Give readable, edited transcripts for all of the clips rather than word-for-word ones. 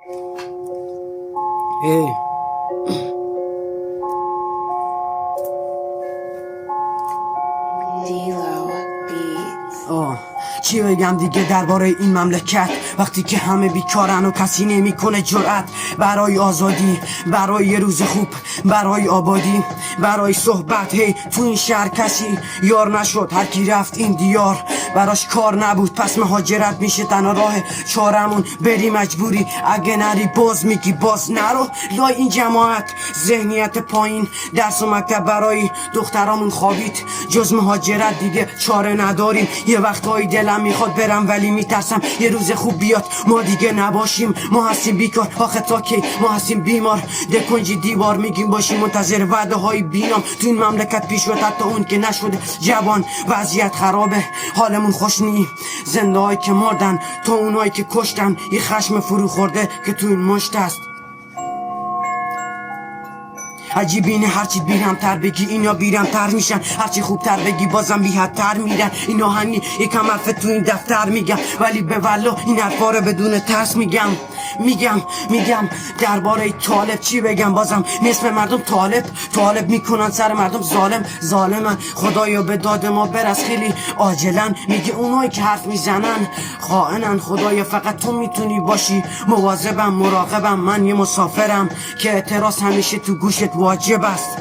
ای چی بگم دیگه درباره این مملکت وقتی که همه بیکارن و کسی نمیکنه جرأت برای آزادی، برای یه روز خوب، برای آبادی، برای صحبت. هی تو این شهر کسی یار نشد، هر کی رفت این دیار براش کار نبود، پس مهاجرت میشه تنها راه چارمون. بری مجبوری، اگه نری باز میگی باز نرو. لای این جماعت ذهنیت پایین، درس و مکتب برای دخترامون خوابید، جز مهاجرت دیگه چاره نداریم. یه وقتایی دلم میخواد برم ولی میترسم یه روز خوب بیاد ما دیگه نباشیم. ما هستیم بیکار، آخه تا کی ما هستیم بیمار، دکنجی دیوار میگیم باشیم منتظر وعده های بینام. تو این مملکت پیش شد حتی اون که نشده جوان، وضعیت خرابه حالمون خوش نی. زنده هایی که مردن تا اونایی که کشتن، یه خشم فرو خورده که تو این مشت است. عجیب اینه هرچی بیرمتر بگی اینا بیرمتر میشن، هرچی خوبتر بگی بازم بی‌حدتر میرن. اینا همین یکم حرف تو این دفتر میگم، ولی به والله این حرفا رو بدون ترس میگم درباره طالب چی بگم. بازم نصف مردم طالب میکنن، سر مردم ظالمن. خدایا به داد ما برس خیلی عاجلا. میگه اونایی که حرف میزنن خائنن، خدایا فقط تو میتونی باشی مواظبم، مراقبم. من یه مسافرم که اعتراض همیشه تو گوشت واجب است.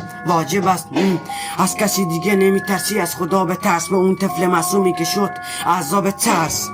از کسی دیگه نمیترسی، از خدا به ترس، به اون طفل معصومی که شد عذاب ترس.